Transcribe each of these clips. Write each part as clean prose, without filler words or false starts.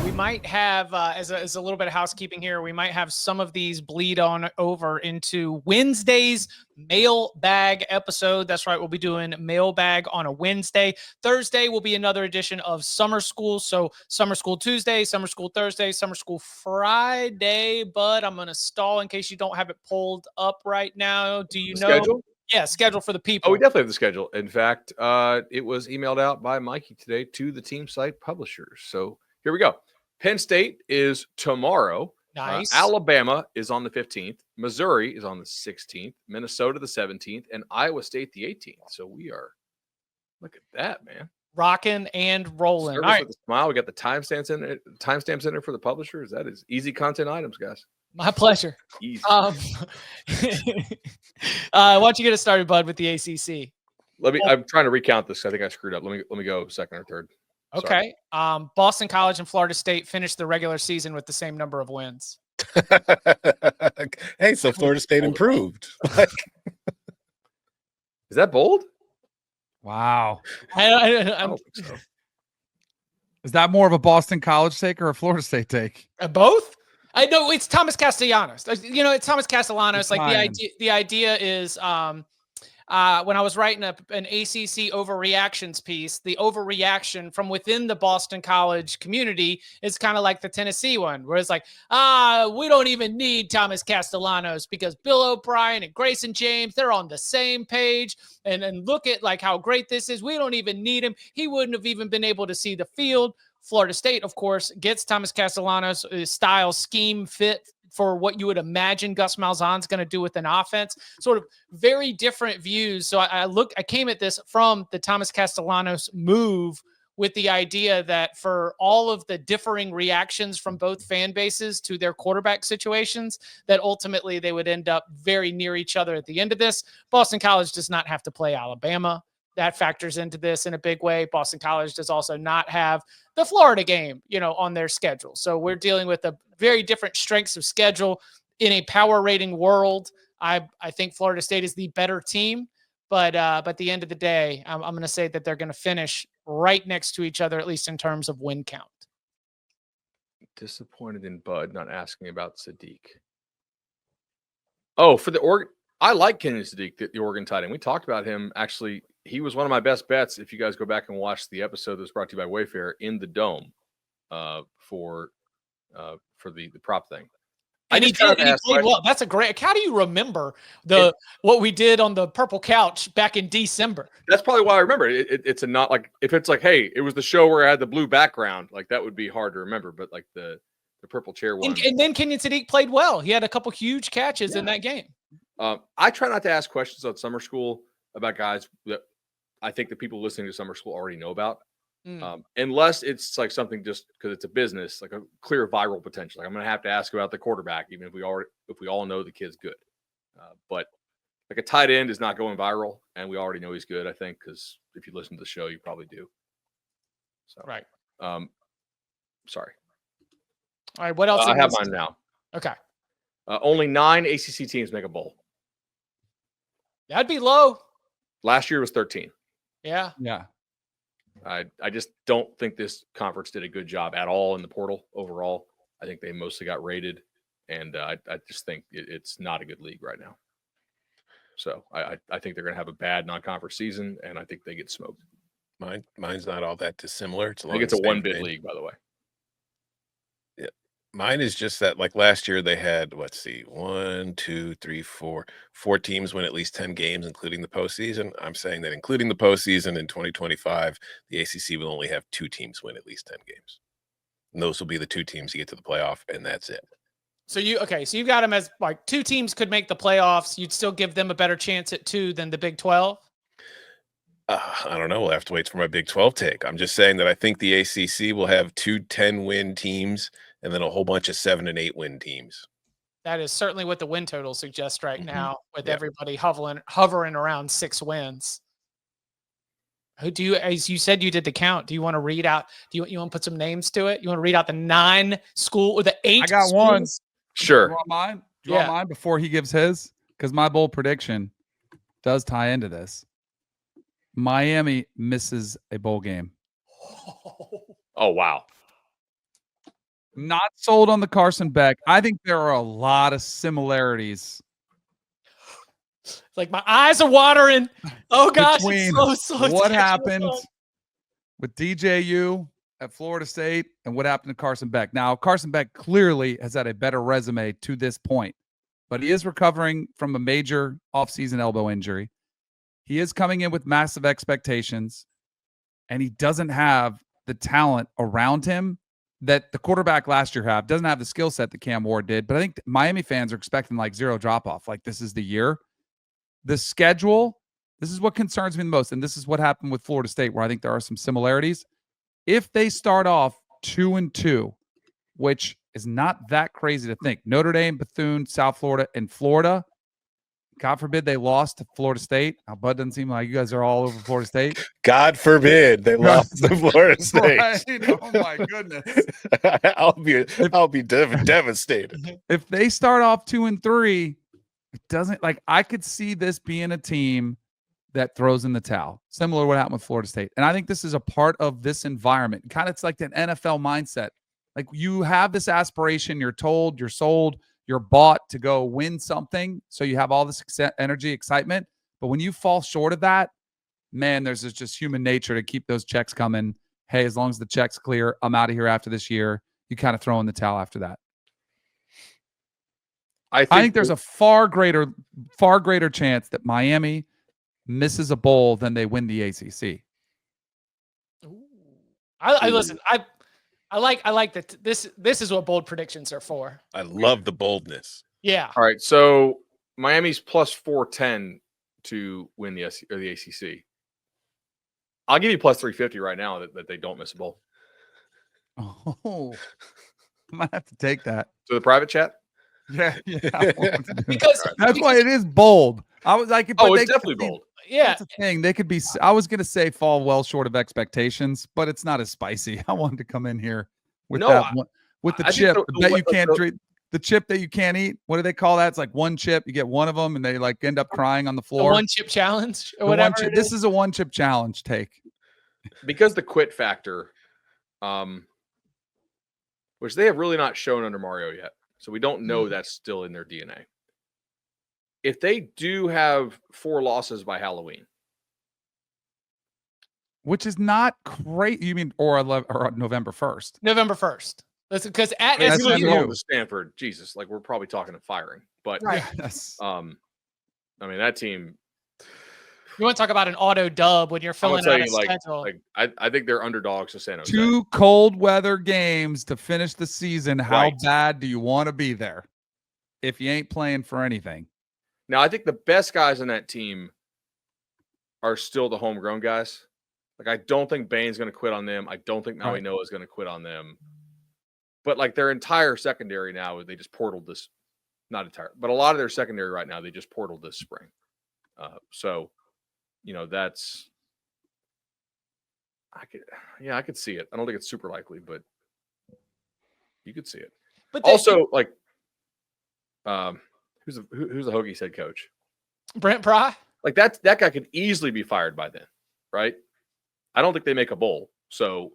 We might have, as a little bit of housekeeping here, we might have some of these bleed on over into Wednesday's mailbag episode. That's right. We'll be doing mailbag on a Wednesday. Thursday will be another edition of Summer School. So Summer School Tuesday, Summer School Thursday, Summer School Friday. But I'm going to stall in case you don't have it pulled up right now. Do you know? Schedule? Yeah, schedule for the people. Oh, we definitely have the schedule. In fact, it was emailed out by Mikey today to the team site publishers. So here we go. Penn State is tomorrow. Nice. Alabama is on the 15th. Missouri is on the 16th. Minnesota the 17th. And Iowa State the 18th. So we are, look at that, man. Rocking and rolling. Service All right. with a smile. We got the timestamps in there for the publishers. That is easy content items, guys. My pleasure. Easy. Why don't you get us started, Bud, with the ACC? I'm trying to recount this. I think I screwed up. Let me go second or third. Okay. Boston College and Florida State finished the regular season with the same number of wins. Hey, so Florida State improved. Is that bold? Wow. I don't think so. Is that more of a Boston College take or a Florida State take? Both? I know it's Thomas Castellanos. It's Thomas Castellanos. It's like the idea is when I was writing an ACC overreactions piece, the overreaction from within the Boston College community is kind of like the Tennessee one, where it's like, we don't even need Thomas Castellanos because Bill O'Brien and Grayson James, they're on the same page. And look at like how great this is. We don't even need him. He wouldn't have even been able to see the field. Florida State, of course, gets Thomas Castellanos' style scheme fit for what you would imagine Gus Malzahn's going to do with an offense. Sort of very different views. So I came at this from the Thomas Castellanos move with the idea that for all of the differing reactions from both fan bases to their quarterback situations, that ultimately they would end up very near each other at the end of this. Boston College does not have to play Alabama. That factors into this in a big way. Boston College does also not have the Florida game, on their schedule. So we're dealing with a very different strengths of schedule in a power rating world. I think Florida State is the better team, but at the end of the day, I'm going to say that they're going to finish right next to each other, at least in terms of win count. Disappointed in Bud not asking about Sadiq. Oh, for the Oregon, I like Kenyon Sadiq, the Oregon tight end. We talked about him actually. He was one of my best bets. If you guys go back and watch the episode that was brought to you by Wayfair in the Dome for the prop thing. And he played well. That's a great. How do you remember what we did on the purple couch back in December? That's probably why I remember it. It's not like if it's like, hey, it was the show where I had the blue background, like that would be hard to remember. But like the purple chair one. And then Kenyon Sadiq played well. He had a couple huge catches in that game. I try not to ask questions on Summer School about guys that I think the people listening to Summer School already know about. Unless it's like something just because it's a business, like a clear viral potential. Like I'm going to have to ask about the quarterback, even if we all know the kid's good. But like a tight end is not going viral, and we already know he's good. I think because if you listen to the show, you probably do. So right. Sorry. All right. What else? I have mine now. Okay. Only 9 ACC teams make a bowl. That'd be low. Last year was 13. Yeah. Yeah. I just don't think this conference did a good job at all in the portal overall. I think they mostly got rated, and I just think it's not a good league right now. So I think they're going to have a bad non-conference season, and I think they get smoked. Mine's not all that dissimilar. I think it's a one-bid league, by the way. Yeah. Mine is just that, like last year, they had, let's see, 1, 2, 3, 4 teams win at least 10 games, including the postseason. I'm saying that including the postseason in 2025, the ACC will only have 2 teams win at least 10 games. And those will be the 2 teams to get to the playoff, and that's it. So you've got them as like 2 teams could make the playoffs. You'd still give them a better chance at 2 than the Big 12? I don't know. We'll have to wait for my Big 12 take. I'm just saying that I think the ACC will have 2 10-win teams and then a whole bunch of 7 and 8 win teams. That is certainly what the win total suggests right now, with everybody hovering around 6 wins. As you said, you did the count. Do you want to read out? You want to put some names to it? You want to read out the 9 school or the 8? I got schools? one. Sure. Do you want mine? Do you want mine before he gives his? Because my bold prediction does tie into this. Miami misses a bowl game. Oh, wow. Not sold on the Carson Beck. I think there are a lot of similarities. Like my eyes are watering. Oh gosh, between it's so what sexual. happened with DJU at Florida State and what happened to Carson Beck. Now, Carson Beck clearly has had a better resume to this point, but he is recovering from a major offseason elbow injury. He is coming in with massive expectations, and he doesn't have the talent around him that the quarterback last year had. Doesn't have the skill set that Cam Ward did, but I think Miami fans are expecting like zero drop-off. Like this is the year. The schedule, this is what concerns me the most, and this is what happened with Florida State, where I think there are some similarities. If they start off 2-2, which is not that crazy to think, Notre Dame, Bethune, South Florida, and Florida, God forbid they lost to Florida State. Now, Bud doesn't seem like you guys are all over Florida State. God forbid they lost to Florida State. Right? Oh my goodness. I'll be devastated. If they start off 2-3, it doesn't like I could see this being a team that throws in the towel, similar to what happened with Florida State. And I think this is a part of this environment. Kind of it's like an NFL mindset. Like you have this aspiration, you're told, you're sold, you're bought to go win something. So you have all this energy, excitement. But when you fall short of that, man, there's just human nature to keep those checks coming. Hey, as long as the check's clear, I'm out of here after this year. You kind of throw in the towel after that. I think there's a far greater chance that Miami misses a bowl than they win the ACC. I listen. I like that. This is what bold predictions are for. I love the boldness. Yeah. All right. So Miami's plus 410 to win the ACC. I'll give you plus 350 right now that they don't miss a bowl. Oh, I might have to take that. To the private chat? Yeah. Because that's why it is bold. I was like, oh, it's definitely bold. Yeah. That's the thing. They could be, I was going to say fall well short of expectations, but it's not as spicy. I wanted to come in here with the chip that you can't drink. The chip that you can't eat. What do they call that? It's like one chip. You get one of them and they like end up crying on the floor. The one chip challenge or whatever. This is a one chip challenge take. Because the quit factor, which they have really not shown under Mario yet. So we don't know that's still in their DNA. If they do have 4 losses by Halloween, which is not great. You mean or November 1st? November 1st. Because at SMU to Stanford, Jesus, like we're probably talking of firing. But right. Yes. I mean that team. You want to talk about an auto dub when you're filling out a schedule? I think they're underdogs to San Jose. 2 cold weather games to finish the season. How bad do you want to be there if you ain't playing for anything? Now, I think the best guys on that team are still the homegrown guys. Like, I don't think Bain's going to quit on them. I don't think Maui Noah is going to quit on them. But, like, their entire secondary now, they just portaled this. Not entire, but a lot of their secondary right now, they just portaled this spring. So, you know, that's – I could see it. I don't think it's super likely, but you could see it. But also, like who's the Hokies head coach? Brent Pry. Like that guy could easily be fired by then, right? I don't think they make a bowl. So,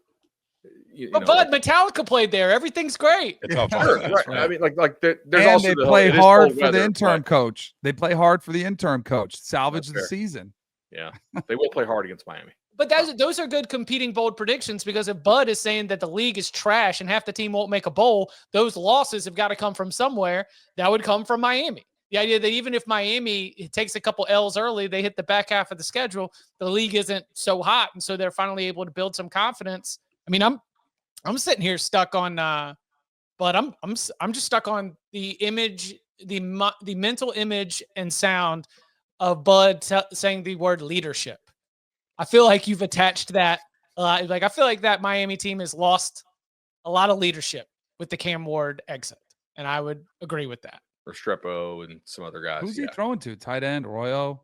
Bud, Metallica played there. Everything's great. It's all right. I mean, like there's and also they play hard for the interim coach. They play hard for the interim coach. Salvage the season. Yeah, they will play hard against Miami. But those are good competing bold predictions because if Bud is saying that the league is trash and half the team won't make a bowl, those losses have got to come from somewhere. That would come from Miami. The idea that even if Miami takes a couple L's early, they hit the back half of the schedule, the league isn't so hot, and so they're finally able to build some confidence. I mean, I'm sitting here stuck on, but I'm just stuck on the image, the mental image and sound of Bud saying the word leadership. I feel like you've attached that. I feel like that Miami team has lost a lot of leadership with the Cam Ward exit, and I would agree with that. Restrepo and some other guys. Who's he throwing to? Tight end, Royo?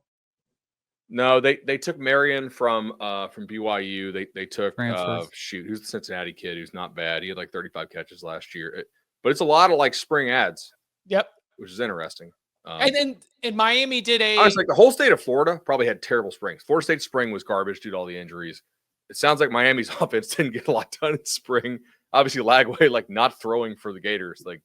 No, they took Marion from BYU. They took who's the Cincinnati kid who's not bad. He had like 35 catches last year. But it's a lot of like spring ads. Yep, which is interesting. And Miami did honestly, like the whole state of Florida probably had terrible springs. Florida State spring was garbage due to all the injuries. It sounds like Miami's offense didn't get a lot done in spring. obviously Lagway like not throwing for the Gators. Like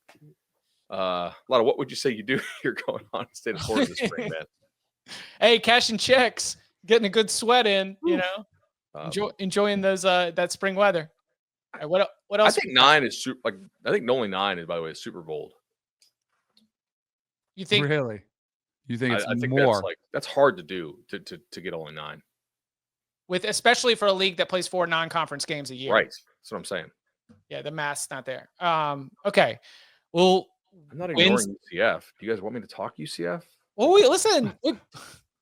a lot of what would you say you do here going on in the state of Florida this spring, man? Hey, cashing checks, getting a good sweat in, you know, enjoying those that spring weather. Right, what else? I think 9 is super. Like I think only 9 is, by the way, is super bold. You think really? You think it's I think more? that's hard to do to get only 9. With especially for a league that plays 4 non-conference games a year. Right. That's what I'm saying. Yeah, the math's not there. Okay. Well, I'm not ignoring UCF. Do you guys want me to talk UCF? Well, listen.